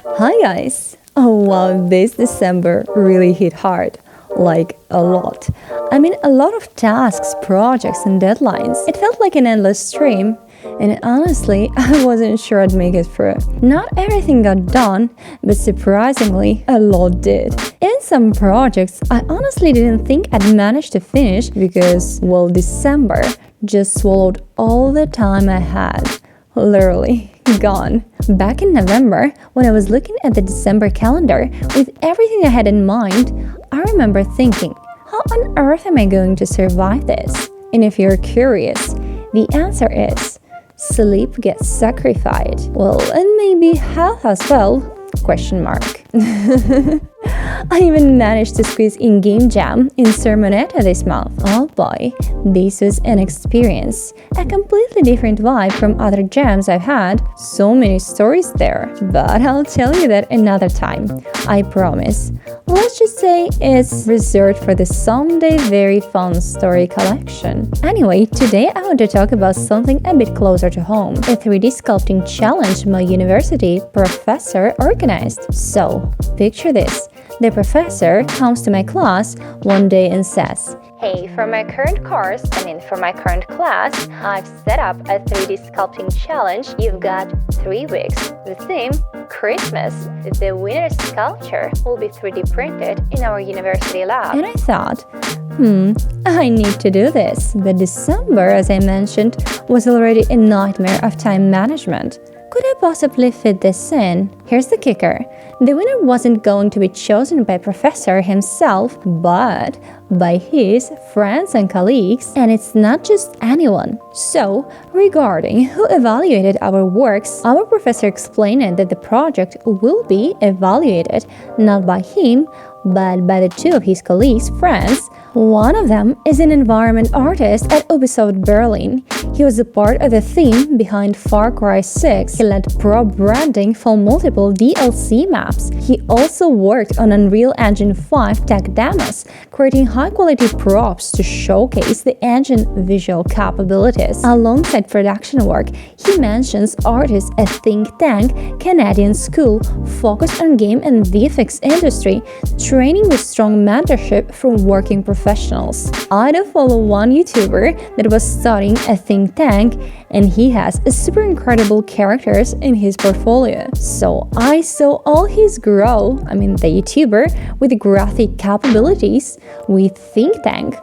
Hi guys! Oh wow, this December really hit hard. Like a lot. I mean, a lot of tasks, projects, and deadlines. It felt like an endless stream. And honestly, I wasn't sure I'd make it through. Not everything got done, but surprisingly, a lot did. In some projects, I honestly didn't think I'd manage to finish because, well, December just swallowed all the time I had. Literally gone. Back in November, when I was looking at the December calendar with everything I had in mind, I remember thinking, how on earth am I going to survive this? And if you're curious, the answer is sleep gets sacrificed. Well, and maybe health as well? Question mark. I even managed to squeeze in Game Jam in Sermonetta this month. Oh boy, this was an experience. A completely different vibe from other jams I've had. So many stories there. But I'll tell you that another time. I promise. Let's just say it's reserved for the someday very fun story collection. Anyway, today I want to talk about something a bit closer to home. A 3D sculpting challenge my university professor organized. So, picture this. The professor comes to my class one day and says, "Hey, for my current class, I've set up a 3D sculpting challenge. You've got 3 weeks. The theme, Christmas. The winner's sculpture will be 3D printed in our university lab." And I thought, I need to do this. But December, as I mentioned, was already a nightmare of time management. Could I possibly fit this in? Here's the kicker. The winner wasn't going to be chosen by Professor himself, but by his friends and colleagues, and it's not just anyone. So, regarding who evaluated our works, our professor explained that the project will be evaluated not by him, but by the 2 of his colleagues' friends. One of them is an environment artist at Ubisoft Berlin. He was a part of the theme behind Far Cry 6. He led prop branding for multiple DLC maps. He also worked on Unreal Engine 5 tech demos, creating high-quality props to showcase the engine visual capabilities. Alongside production work, he mentions artists at Think Tank, Canadian school focused on game and VFX industry, training with strong mentorship from working professionals. I do follow one YouTuber that was studying at Think Tank, and he has a super incredible characters in his portfolio. So I saw all his the YouTuber with graphic capabilities with Think Tank.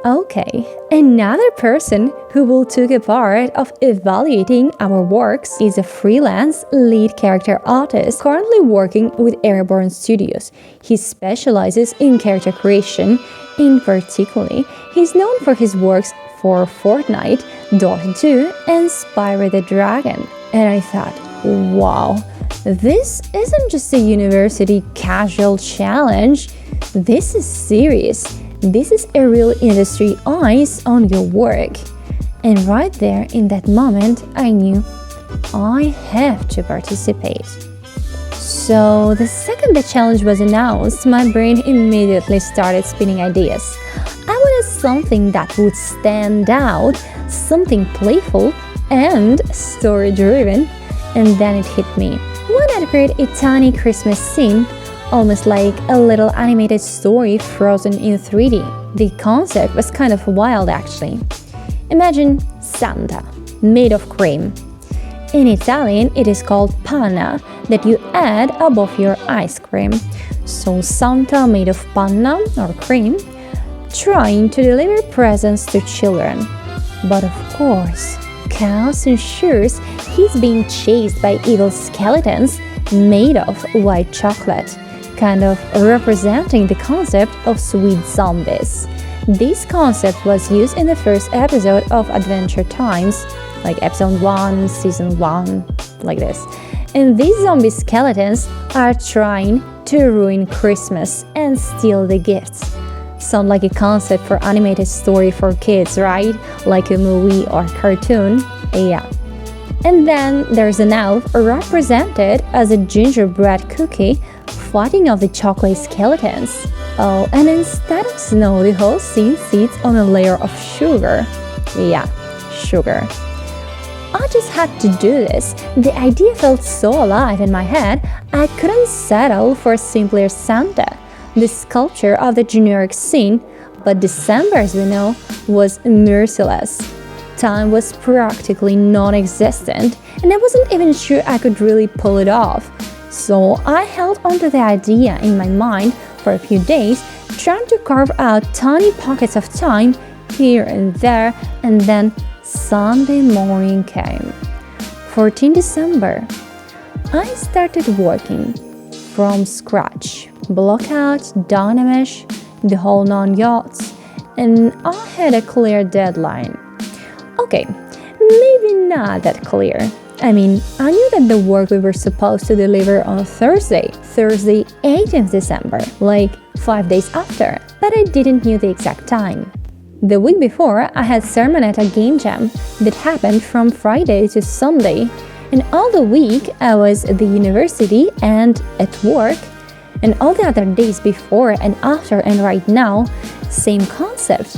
Okay, another person who will take a part of evaluating our works is a freelance lead character artist currently working with Airborne Studios. He specializes in character creation. In particular, he's known for his works for Fortnite, Dota 2, and Spyro the Dragon. And I thought, wow, this isn't just a university casual challenge. This is serious. This is a real industry eyes on your work. And right there in that moment, I knew I have to participate. So the second the challenge was announced, my brain immediately started spinning ideas. I wanted something that would stand out, something playful and story-driven. And then it hit me. Why not create a tiny Christmas scene, almost like a little animated story frozen in 3D? The concept was kind of wild actually. Imagine Santa, made of cream. In Italian, it is called panna, that you add above your ice cream. So Santa made of panna, or cream, trying to deliver presents to children. But of course, chaos ensures he's being chased by evil skeletons made of white chocolate, kind of representing the concept of sweet zombies. This concept was used in the first episode of Adventure Times, like episode 1, season 1, like this. And these zombie skeletons are trying to ruin Christmas and steal the gifts. Sound like a concept for animated story for kids, right? Like a movie or cartoon? Yeah. And then there's an elf represented as a gingerbread cookie fighting off the chocolate skeletons. Oh, and instead of snow, the whole scene sits on a layer of sugar. Yeah, sugar. I just had to do this. The idea felt so alive in my head, I couldn't settle for a simpler Santa, the sculpture of the generic scene. But December, as we know, was merciless. Time was practically non-existent, and I wasn't even sure I could really pull it off. So I held onto the idea in my mind for a few days, trying to carve out tiny pockets of time here and there, and then Sunday morning came. 14 December. I started working from scratch. Block out, Dynamish, the whole 9 yards, and I had a clear deadline. Okay, maybe not that clear. I mean, I knew that the work we were supposed to deliver on Thursday 18th December, like 5 days after, but I didn't know the exact time. The week before, I had sermon at a game jam that happened from Friday to Sunday, and all the week I was at the university and at work, and all the other days before and after and right now, same concept.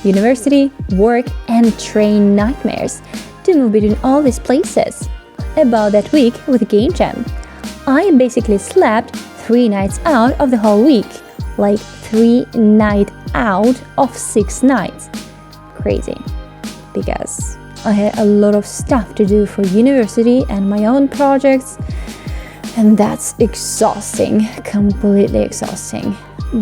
University, work, and train nightmares to move between all these places. About that week with Game Jam, I basically slept 3 nights out of the whole week, like 3 nights out of 6 nights. Crazy, because I had a lot of stuff to do for university and my own projects, and that's exhausting, completely exhausting.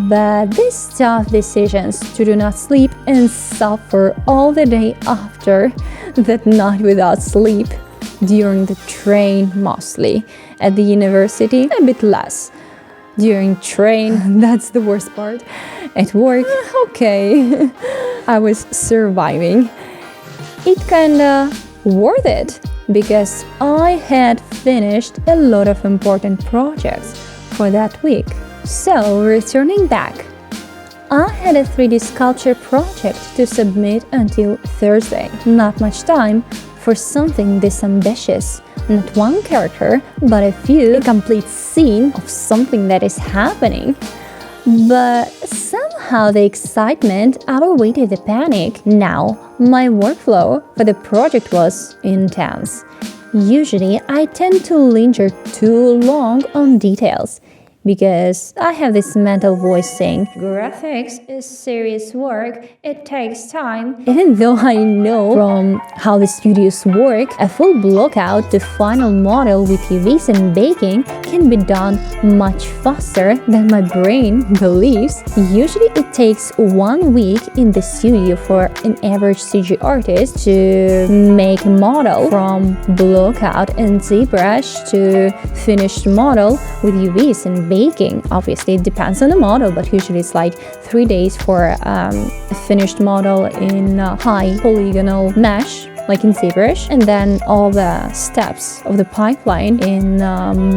But these tough decisions to do not sleep and suffer all the day after, that night without sleep, during the train mostly, at the university a bit less. During train, that's the worst part. At work, okay, I was surviving. It kinda worth it, because I had finished a lot of important projects for that week. So, returning back, I had a 3D sculpture project to submit until Thursday. Not much time for something this ambitious. Not one character, but a complete scene of something that is happening. But somehow the excitement outweighed the panic. Now, my workflow for the project was intense. Usually, I tend to linger too long on details, because I have this mental voice saying, graphics is serious work, it takes time. Even though I know from how the studios work, a full blockout to final model with UVs and baking can be done much faster than my brain believes. Usually it takes 1 week in the studio for an average CG artist to make a model from blockout and ZBrush to finished model with UVs and baking. Obviously it depends on the model, but usually it's like 3 days for a finished model in high polygonal mesh, like in ZBrush, and then all the steps of the pipeline in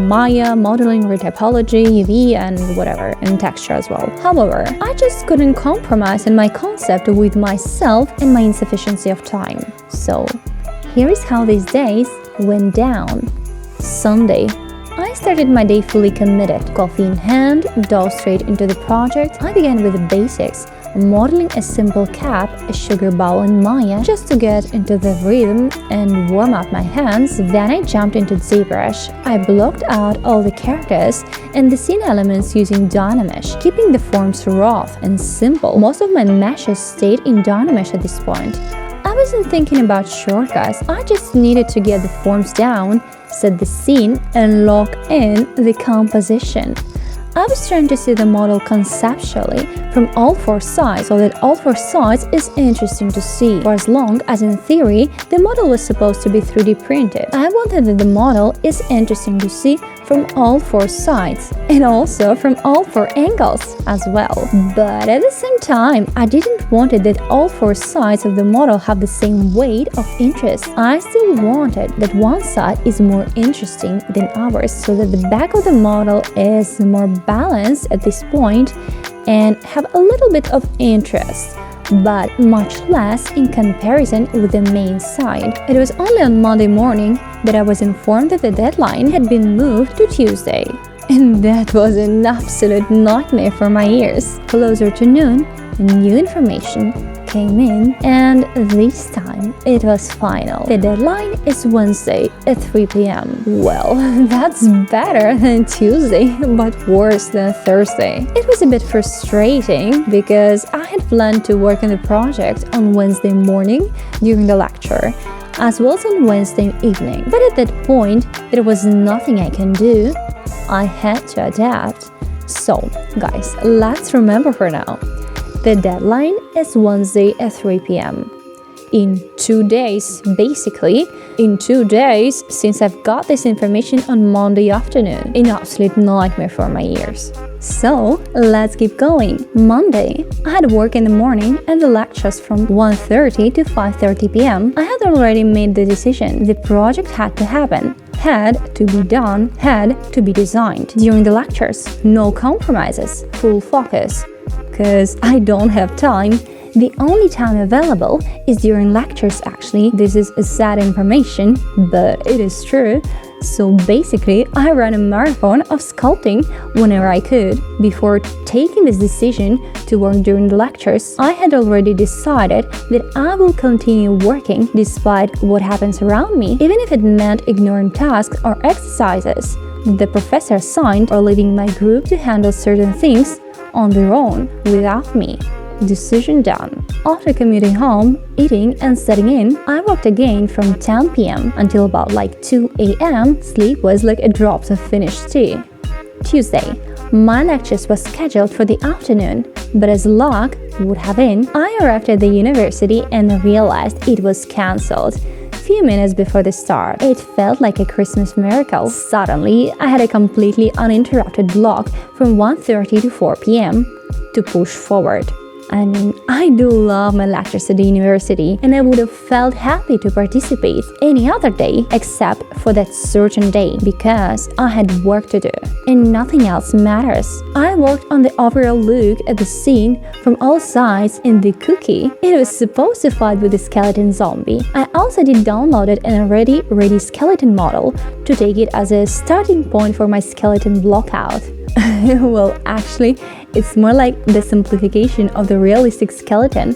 Maya, modeling, retypology, UV, and whatever, and texture as well. However, I just couldn't compromise on my concept with myself and my insufficiency of time. So here is how these days went down. Sunday, I started my day fully committed. Coffee in hand, dove straight into the project. I began with the basics, modeling a simple cap, a sugar bowl in Maya, just to get into the rhythm and warm up my hands. Then I jumped into ZBrush. I blocked out all the characters and the scene elements using Dynamish, keeping the forms rough and simple. Most of my meshes stayed in Dynamish at this point. I wasn't thinking about shortcuts, I just needed to get the forms down, set the scene, and lock in the composition. I was trying to see the model conceptually from all 4 sides, so that all 4 sides is interesting to see. For as long as in theory, the model was supposed to be 3D printed, I wanted that the model is interesting to see from all 4 sides, and also from all 4 angles as well. But at the same time, I didn't want it that all 4 sides of the model have the same weight of interest. I still wanted that one side is more interesting than ours, so that the back of the model is more balanced at this point and have a little bit of interest, but much less in comparison with the main side. It was only on Monday morning that I was informed that the deadline had been moved to Tuesday. And that was an absolute nightmare for my ears. Closer to noon, new information came in, and this time it was final. The deadline is Wednesday at 3 p.m. Well, that's better than Tuesday, but worse than Thursday. It was a bit frustrating because I had planned to work on the project on Wednesday morning during the lecture, as well as on Wednesday evening. But at that point, there was nothing I can do. I had to adapt. So, guys, let's remember for now. The deadline is Wednesday at 3 p.m. In 2 days, basically, in 2 days since I've got this information on Monday afternoon. An absolute nightmare for my ears. So, let's keep going. Monday, I had work in the morning and the lectures from 1:30 to 5:30 p.m. I had already made the decision. The project had to happen, had to be done, had to be designed. During the lectures, no compromises, full focus. Because I don't have time. The only time available is during lectures actually. This is a sad information, but it is true. So basically, I ran a marathon of sculpting whenever I could. Before taking this decision to work during the lectures, I had already decided that I will continue working despite what happens around me, even if it meant ignoring tasks or exercises the professor assigned or leaving my group to handle certain things on their own without me. Decision done. After commuting home, eating and setting in, I worked again from 10 p.m. until about 2 a.m. Sleep was like a drop of finished tea. Tuesday, my lectures was scheduled for the afternoon, but as luck would have it, I arrived at the university and realized it was cancelled. Few minutes before the start. It felt like a Christmas miracle. Suddenly, I had a completely uninterrupted block from 1:30 to 4 p.m. to push forward. I mean, I do love my lectures at the university, and I would have felt happy to participate any other day except for that certain day because I had work to do and nothing else matters. I worked on the overall look at the scene from all sides in the cookie. It was supposed to fight with the skeleton zombie. I also did downloaded an already ready skeleton model to take it as a starting point for my skeleton blockout. Well, actually, it's more like the simplification of the realistic skeleton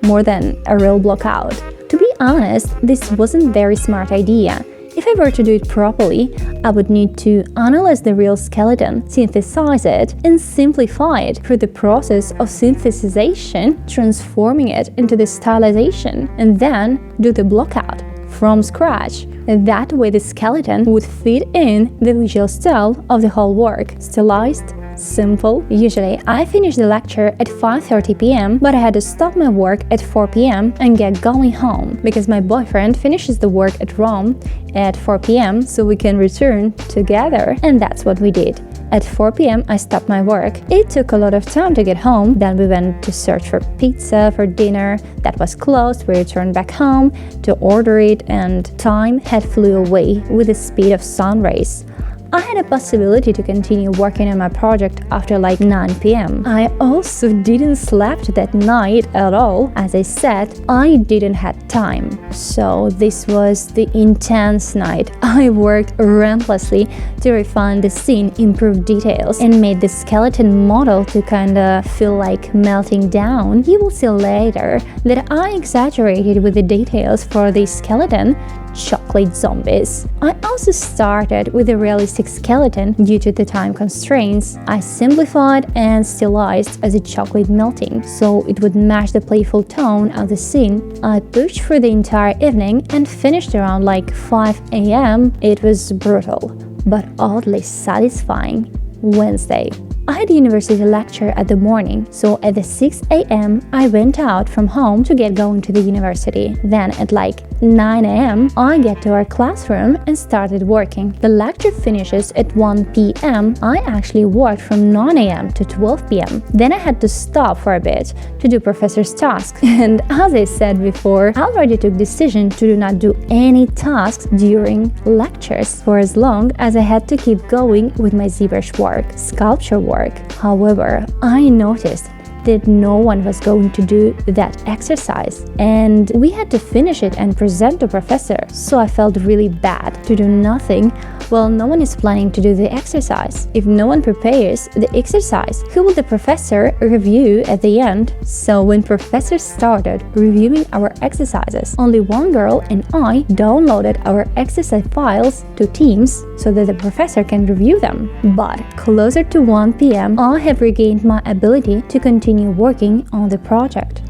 more than a real blockout. To be honest, this wasn't a very smart idea. If I were to do it properly, I would need to analyze the real skeleton, synthesize it, and simplify it through the process of synthesization, transforming it into the stylization, and then do the blockout from scratch. That way the skeleton would fit in the visual style of the whole work. Stylized, simple. Usually I finish the lecture at 5:30 p.m. but I had to stop my work at 4 p.m. and get going home because my boyfriend finishes the work at Rome at 4 p.m. so we can return together, and that's what we did. At 4 p.m. I stopped my work. It took a lot of time to get home. Then we went to search for pizza for dinner. That was closed. We returned back home to order it, and time had flew away with the speed of sun rays. I had a possibility to continue working on my project after 9 p.m. I also didn't sleep that night at all. As I said, I didn't have time. So this was the intense night. I worked relentlessly to refine the scene, improve details, and made the skeleton model to kinda feel like melting down. You will see later that I exaggerated with the details for the skeleton chocolate zombies. I also started with a realistic skeleton due to the time constraints. I simplified and stylized as a chocolate melting so it would match the playful tone of the scene. I pushed for the entire evening and finished around 5 a.m. It was brutal, but oddly satisfying. Wednesday. I had a university lecture at the morning, so at 6 a.m. I went out from home to get going to the university. Then at 9 a.m. I get to our classroom and started working. The lecture finishes at 1 p.m. I actually worked from 9 a.m. to 12 p.m. Then I had to stop for a bit to do professor's tasks. And as I said before, I already took decision to do not do any tasks during lectures for as long as I had to keep going with my ZBrush work, sculpture work. However, I noticed that no one was going to do that exercise, and we had to finish it and present to professor, so I felt really bad to do nothing Well, no one is planning to do the exercise. If no one prepares the exercise, who will the professor review at the end? So when professor started reviewing our exercises, only one girl and I downloaded our exercise files to Teams so that the professor can review them. But closer to 1 p.m., I have regained my ability to continue working on the project.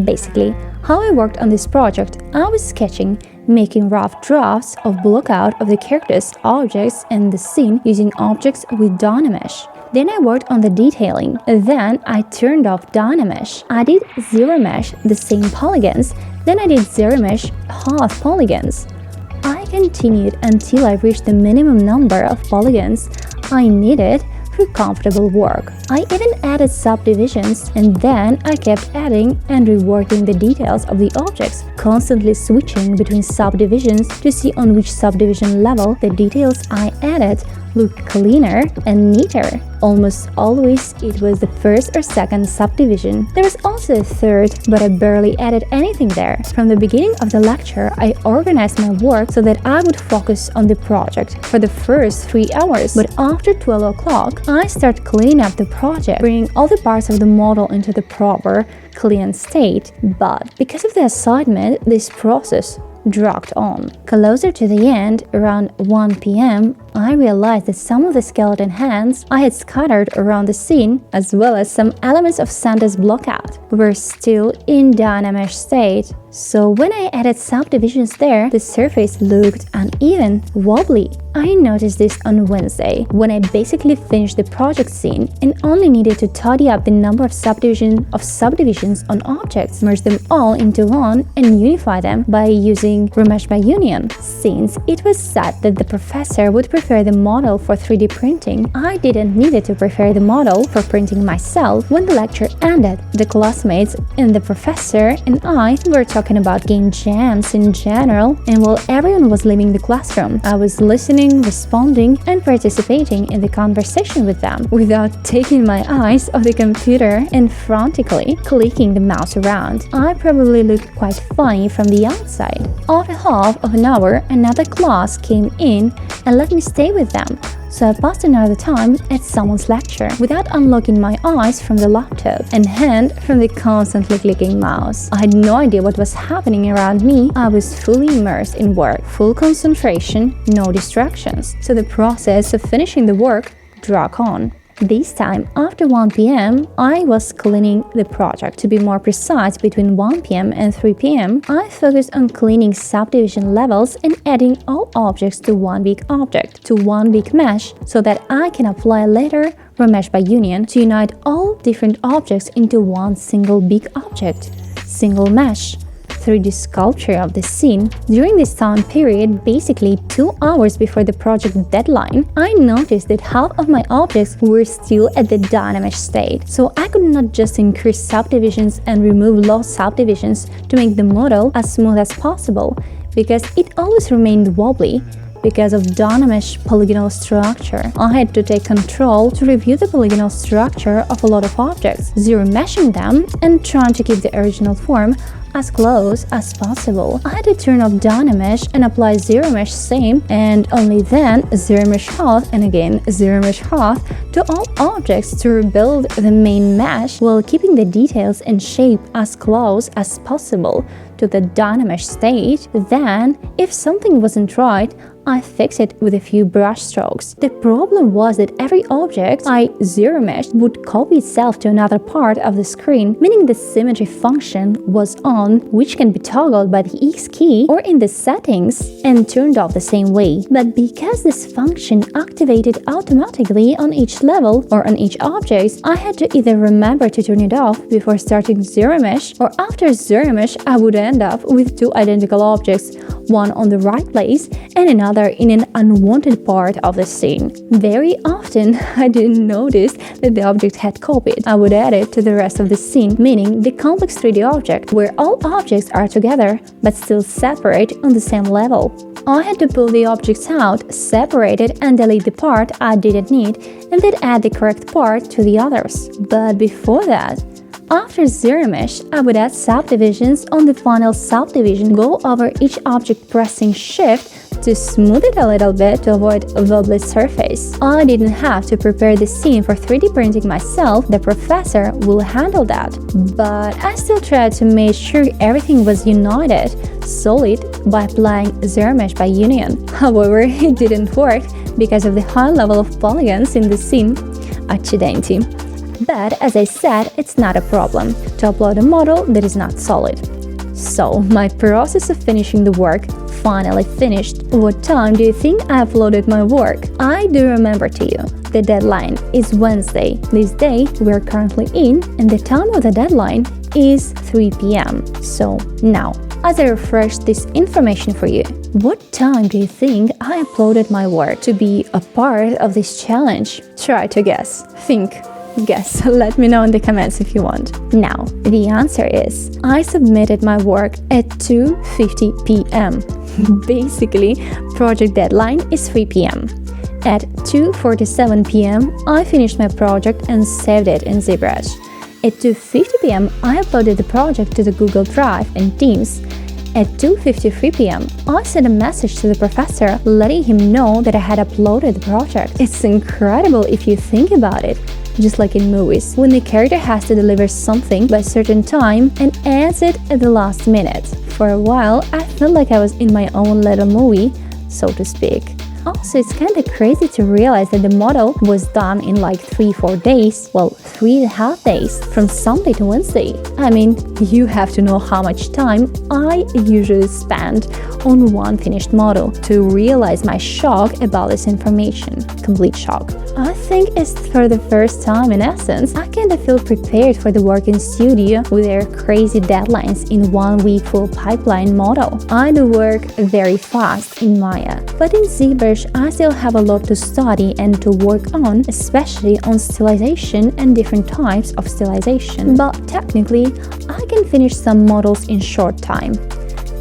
Basically, how I worked on this project, I was sketching, making rough drafts of blockout of the characters, objects, and the scene using objects with Dynamesh. Then I worked on the detailing. Then I turned off Dynamesh. I did ZBrush, the same polygons. Then I did ZBrush, half polygons. I continued until I reached the minimum number of polygons I needed for comfortable work. I even added subdivisions, and then I kept adding and reworking the details of the objects, constantly switching between subdivisions to see on which subdivision level the details I added looked cleaner and neater. Almost always it was the first or second subdivision. There was also a third, but I barely added anything there. From the beginning of the lecture, I organized my work so that I would focus on the project for the first 3 hours. But after 12 o'clock, I started cleaning up the project, bringing all the parts of the model into the proper, clean state. But because of the assignment, this process dragged on. Closer to the end, around 1 p.m., I realized that some of the skeleton hands I had scattered around the scene, as well as some elements of Santa's blockout, were still in Dynamesh state. So when I added subdivisions there, the surface looked uneven, wobbly. I noticed this on Wednesday, when I basically finished the project scene and only needed to tidy up the number of subdivisions on objects, merge them all into one, and unify them by using remesh by union. Since it was said that the professor would prepare the model for 3D printing, I didn't need to prepare the model for printing myself. When the lecture ended, the classmates and the professor and I were talking about game jams in general, and while everyone was leaving the classroom, I was listening, responding, and participating in the conversation with them without taking my eyes off the computer and frantically clicking the mouse around. I probably looked quite funny from the outside. After half of an hour, another class came in and let me stay with them. So I passed another time at someone's lecture without unlocking my eyes from the laptop and hand from the constantly clicking mouse. I had no idea what was happening around me. I was fully immersed in work, full concentration, no distractions. So the process of finishing the work dragged on. This time, after 1 p.m., I was cleaning the project. To be more precise, between 1 p.m. and 3 p.m., I focused on cleaning subdivision levels and adding all objects to one big object, to one big mesh, so that I can apply later remesh by union to unite all different objects into one single big object. Single mesh. 3D sculpture of the scene. During this time period, basically 2 hours before the project deadline, I noticed that half of my objects were still at the Dynamesh state. So I could not just increase subdivisions and remove lost subdivisions to make the model as smooth as possible, because it always remained wobbly because of Dynamesh polygonal structure. I had to take control to review the polygonal structure of a lot of objects, zero meshing them and trying to keep the original form as close as possible. I had to turn off Dynamesh and apply ZBrush same, and only then ZBrush half and again ZBrush half to all objects to rebuild the main mesh while keeping the details and shape as close as possible to the Dynamesh state. Then, if something wasn't right, I fixed it with a few brush strokes. The problem was that every object I ZBrushed would copy itself to another part of the screen, meaning the symmetry function was on, which can be toggled by the X key or in the settings and turned off the same way. But because this function activated automatically on each level or on each object, I had to either remember to turn it off before starting ZBrush, or after ZBrush I would end up with two identical objects, one on the right place and another in an unwanted part of the scene. Very often, I didn't notice that the object had copied. I would add it to the rest of the scene, meaning the complex 3D object, where all objects are together but still separate on the same level. I had to pull the objects out, separate it, and delete the part I didn't need, and then add the correct part to the others. But before that, after ZBrush, I would add subdivisions on the final subdivision, go over each object pressing Shift to smooth it a little bit to avoid a wobbly surface. I didn't have to prepare the scene for 3D printing myself, the professor will handle that. But I still tried to make sure everything was united, solid, by applying ZBrush by union. However, it didn't work because of the high level of polygons in the scene. Accidenti. But as I said, it's not a problem to upload a model that is not solid. So, my process of finishing the work finally finished. What time do you think I uploaded my work? I do remember to you. The deadline is Wednesday. This day we're currently in, and the time of the deadline is 3 p.m. So now, as I refresh this information for you, what time do you think I uploaded my work to be a part of this challenge? Try to guess. Think. Guess. Let me know in the comments if you want. Now, the answer is I submitted my work at 2:50 p.m. Basically, project deadline is 3 p.m. At 2:47 p.m., I finished my project and saved it in ZBrush. At 2:50 p.m., I uploaded the project to the Google Drive and Teams. At 2:53 p.m., I sent a message to the professor letting him know that I had uploaded the project. It's incredible if you think about it. Just like in movies, when the character has to deliver something by a certain time and adds it at the last minute. For a while, I felt like I was in my own little movie, so to speak. Also, it's kinda crazy to realize that the model was done in like 3-4 days, well, 3.5 days, from Sunday to Wednesday. I mean, you have to know how much time I usually spend on one finished model to realize my shock about this information. Complete shock. I think it's for the first time in essence, I kinda feel prepared for the work in studio with their crazy deadlines in 1 week full pipeline model. I do work very fast in Maya, but in ZBrush I still have a lot to study and to work on, especially on stylization and different types of stylization. But technically, I can finish some models in short time.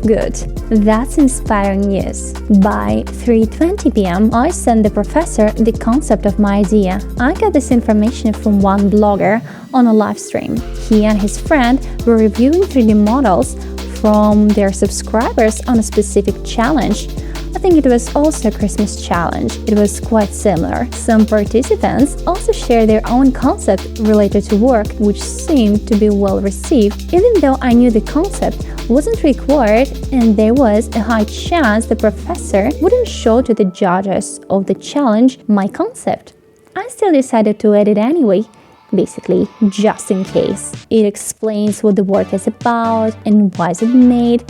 Good, that's inspiring news. By 3:20 p.m., I sent the professor the concept of my idea. I got this information from one blogger on a live stream. He and his friend were reviewing 3D models from their subscribers on a specific challenge. I think it was also a Christmas challenge. It was quite similar. Some participants also shared their own concept related to work, which seemed to be well received, even though I knew the concept wasn't required and there was a high chance the professor wouldn't show to the judges of the challenge my concept. I still decided to edit anyway, basically just in case. It explains what the work is about and why is it made.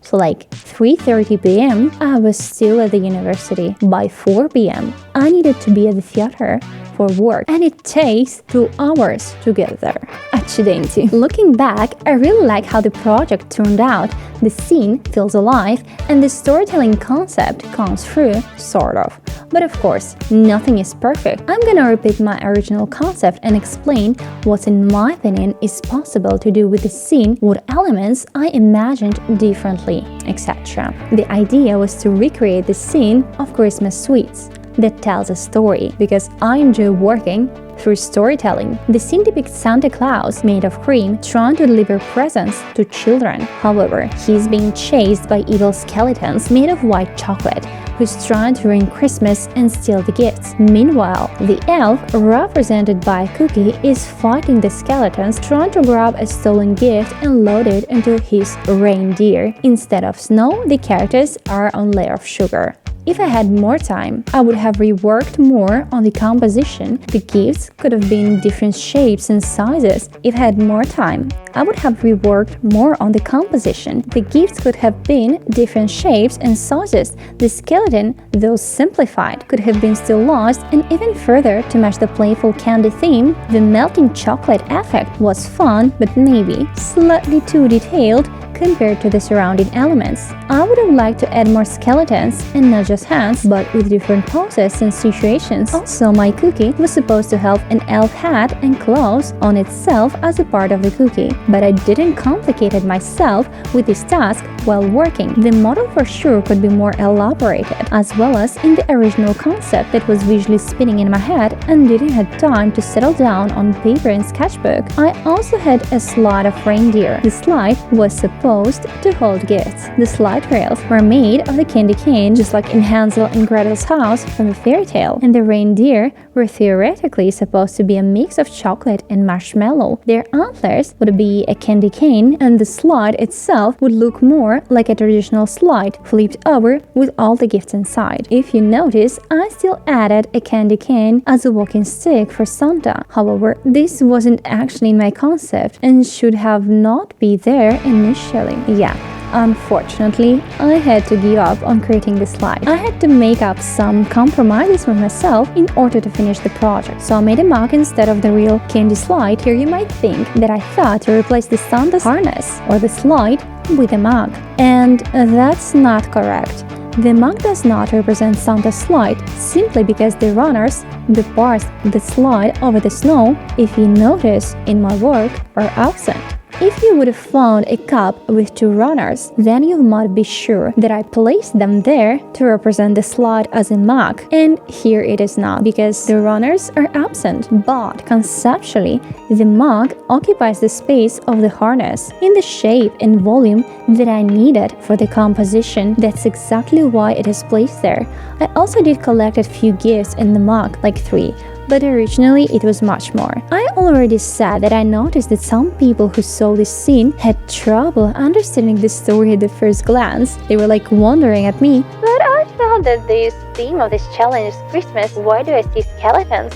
So like 3:30 p.m. I was still at the university. By 4 p.m. I needed to be at the theater for work, and it takes 2 hours to get there. Accidenti. Looking back, I really like how the project turned out. The scene feels alive and the storytelling concept comes through, sort of. But of course, nothing is perfect. I'm gonna repeat my original concept and explain what in my opinion is possible to do with the scene, what elements I imagined differently, etc. The idea was to recreate the scene of Christmas sweets that tells a story, because I enjoy working through storytelling. The scene depicts Santa Claus made of cream trying to deliver presents to children. However, he's being chased by evil skeletons made of white chocolate, who's trying to ruin Christmas and steal the gifts. Meanwhile, the elf, represented by a cookie, is fighting the skeletons, trying to grab a stolen gift and load it into his reindeer. Instead of snow, the characters are on layer of sugar. If I had more time, I would have reworked more on the composition. The gifts could have been different shapes and sizes. If I had more time, I would have reworked more on the composition. The gifts could have been different shapes and sizes. The skeleton, though simplified, could have been stylized and even further to match the playful candy theme. The melting chocolate effect was fun, but maybe slightly too detailed compared to the surrounding elements. I would have liked to add more skeletons, and not just hands, but with different poses and situations. Also, my cookie was supposed to have an elf hat and claws on itself as a part of the cookie, but I didn't complicate it myself with this task while working. The model for sure could be more elaborated, as well as in the original concept that was visually spinning in my head and didn't have time to settle down on paper and sketchbook. I also had a slide of reindeer. The slide was supposed supposed to hold gifts. The slide rails were made of the candy cane, just like in Hansel and Gretel's house from the fairy tale, and the reindeer were theoretically supposed to be a mix of chocolate and marshmallow. Their antlers would be a candy cane, and the slide itself would look more like a traditional slide, flipped over with all the gifts inside. If you notice, I still added a candy cane as a walking stick for Santa. However, this wasn't actually in my concept and should have not been there initially. Yeah. Unfortunately, I had to give up on creating the slide. I had to make up some compromises with myself in order to finish the project. So I made a mug instead of the real candy slide. Here you might think that I thought to replace the Santa's harness or the slide with a mug. And that's not correct. The mug does not represent Santa's slide simply because the runners, the parts that slide over the snow, if you notice in my work, are absent. If you would have found a cup with two runners, then you might be sure that I placed them there to represent the slide as a mug, and here it is not because the runners are absent. But conceptually, the mug occupies the space of the harness in the shape and volume that I needed for the composition. That's exactly why it is placed there. I also did collect a few gifts in the mug, like 3. But originally it was much more. I already said that I noticed that some people who saw this scene had trouble understanding the story at the first glance. They were like wondering at me, "But I thought that this theme of this challenge is Christmas. Why do I see skeletons?"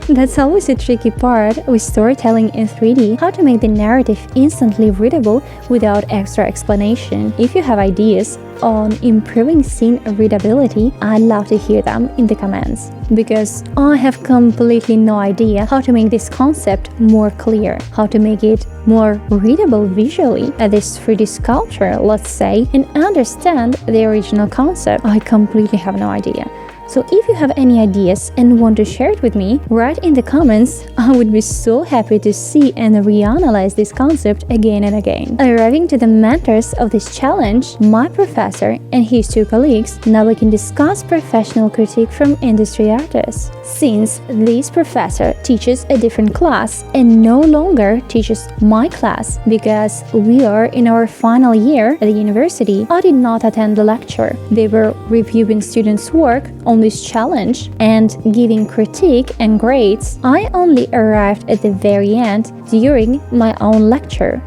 That's always a tricky part with storytelling in 3D, how to make the narrative instantly readable without extra explanation. If you have ideas on improving scene readability, I'd love to hear them in the comments, because I have completely no idea how to make this concept more clear, how to make it more readable visually at this 3D sculpture, let's say, and understand the original concept. I completely have no idea. So if you have any ideas and want to share it with me, write in the comments. I would be so happy to see and reanalyze this concept again and again. Arriving to the mentors of this challenge, my professor and his 2 colleagues, now we can discuss professional critique from industry artists. Since this professor teaches a different class and no longer teaches my class because we are in our final year at the university, I did not attend the lecture. They were reviewing students' work on this challenge and giving critique and grades. I only arrived at the very end during my own lecture,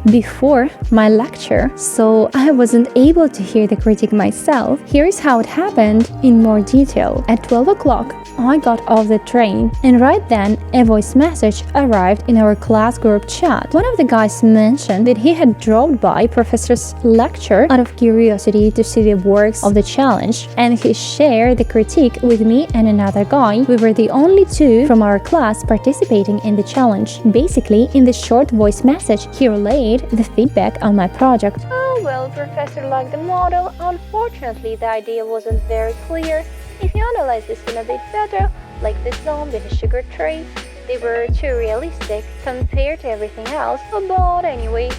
before my lecture, so I wasn't able to hear the critique myself. Here is how it happened in more detail. At 12 o'clock, I got off the train, and right then a voice message arrived in our class group chat. One of the guys mentioned that he had dropped by professor's lecture out of curiosity to see the works of the challenge, and he shared the critique with me and another guy. We were the only 2 from our class participating in the challenge. Basically, in the short voice message, he relayed the feedback on my project. "Oh well, professor liked the model. Unfortunately, the idea wasn't very clear. If you analyze the scene a bit better, like the zombie and the sugar tray, they were too realistic compared to everything else. But anyway,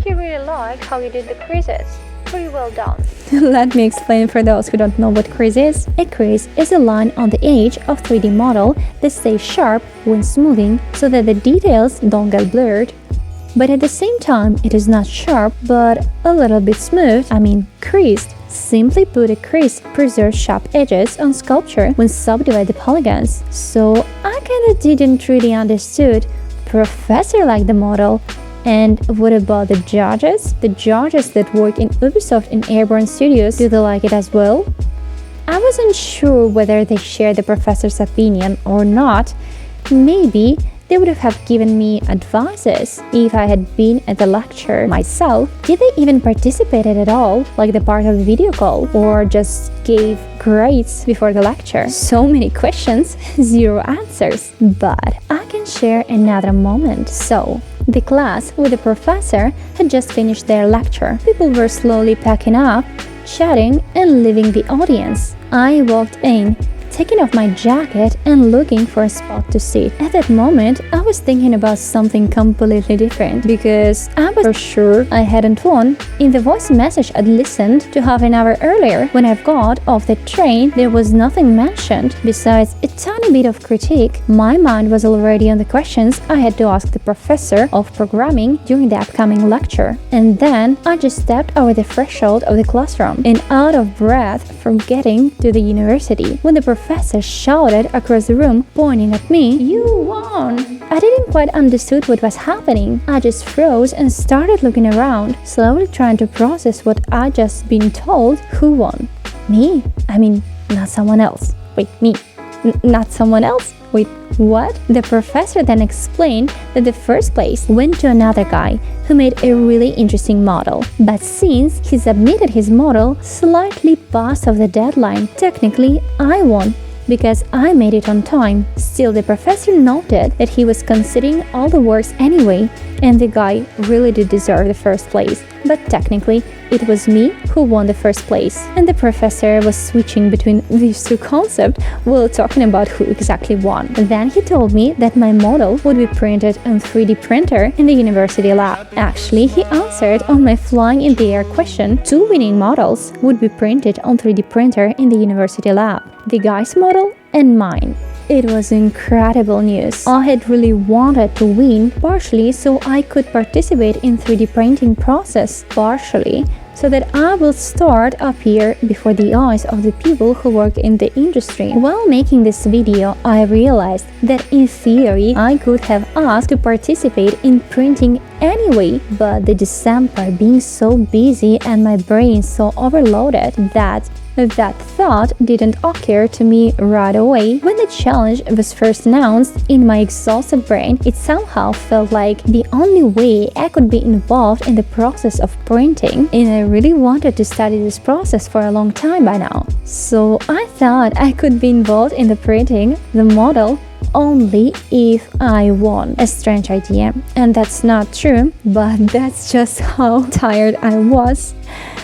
he really liked how you did the creases. Pretty well done." Let me explain for those who don't know what crease is. A crease is a line on the edge of 3D model that stays sharp when smoothing so that the details don't get blurred. But at the same time, it is not sharp, but a little bit smooth, creased. Simply put, a crease preserves sharp edges on sculpture when subdivide the polygons. So I kinda didn't really understood professor liked the model. And what about the judges? The judges that work in Ubisoft and Airborne Studios, do they like it as well? I wasn't sure whether they shared the professor's opinion or not. Maybe they would have given me advices if I had been at the lecture myself. Did they even participate at all, like the part of the video call, or just gave grades before the lecture? So many questions, 0 answers. But I can share another moment. So, the class with the professor had just finished their lecture. People were slowly packing up, chatting, and leaving the audience. I walked in, taking off my jacket and looking for a spot to sit. At that moment, I was thinking about something completely different because I was for sure I hadn't won. In the voice message I'd listened to half an hour earlier, when I got off the train, there was nothing mentioned besides a tiny bit of critique. My mind was already on the questions I had to ask the professor of programming during the upcoming lecture. And then I just stepped over the threshold of the classroom and out of breath from getting to the university when the professor shouted across the room, pointing at me, "You won!" I didn't quite understood what was happening. I just froze and started looking around, slowly trying to process what I'd just been told. Who won? Me? I mean, not someone else. Wait, me? Not someone else? Wait, what? The professor then explained that the first place went to another guy who made a really interesting model. But since he submitted his model slightly past of the deadline, technically I won because I made it on time. Still, the professor noted that he was considering all the works anyway, and the guy really did deserve the first place. But technically, it was me who won the first place. And the professor was switching between these two concepts while talking about who exactly won. Then he told me that my model would be printed on 3D printer in the university lab. Actually, he answered on my flying in the air question. 2 winning models would be printed on 3D printer in the university lab. The guy's model and mine. It was incredible news. I had really wanted to win, partially so I could participate in 3D printing process, partially so that I will start up here before the eyes of the people who work in the industry. While making this video, I realized that in theory I could have asked to participate in printing anyway, but the December being so busy and my brain so overloaded that thought didn't occur to me right away. When the challenge was first announced in my exhausted brain, it somehow felt like the only way I could be involved in the process of printing, and I really wanted to study this process for a long time by now. So I thought I could be involved in the printing, the model, only if I won. A strange idea, and that's not true, but that's just how tired I was.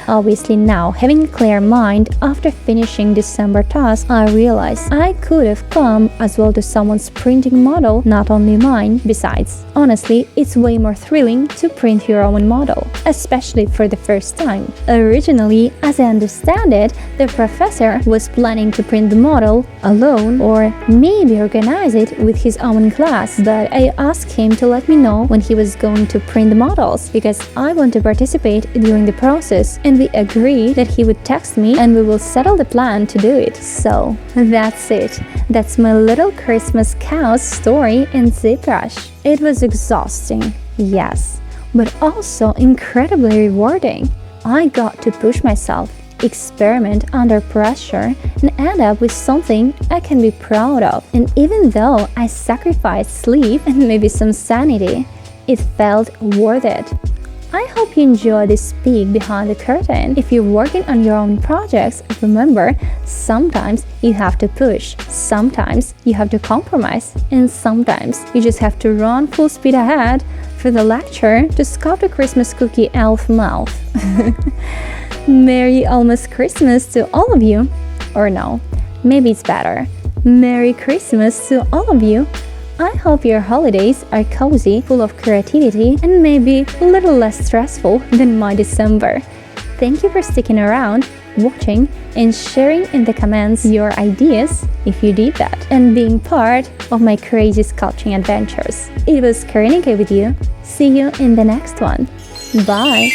Obviously now, having a clear mind after finishing December task, I realized I could have come as well to someone's printing model, not only mine. Besides, honestly, it's way more thrilling to print your own model, especially for the first time. Originally, as I understand it, the professor was planning to print the model alone or maybe organize it with his own class, but I asked him to let me know when he was going to print the models because I want to participate during the process, and we agreed that he would text me and we will settle the plan to do it. So that's it. That's my little Christmas chaos story in ZBrush. It was exhausting, yes, but also incredibly rewarding. I got to push myself, experiment under pressure, and end up with something I can be proud of. And even though I sacrificed sleep and maybe some sanity, it felt worth it. I hope you enjoy this peek behind the curtain. If you're working on your own projects, remember, sometimes you have to push, sometimes you have to compromise, and sometimes you just have to run full speed ahead for the lecture to sculpt a Christmas cookie elf mouth. Merry almost Christmas to all of you. Or no, maybe it's better. Merry Christmas to all of you. I hope your holidays are cozy, full of creativity, and maybe a little less stressful than my December. Thank you for sticking around, watching, and sharing in the comments your ideas, if you did that, and being part of my crazy sculpting adventures. It was Karina with you. See you in the next one. Bye!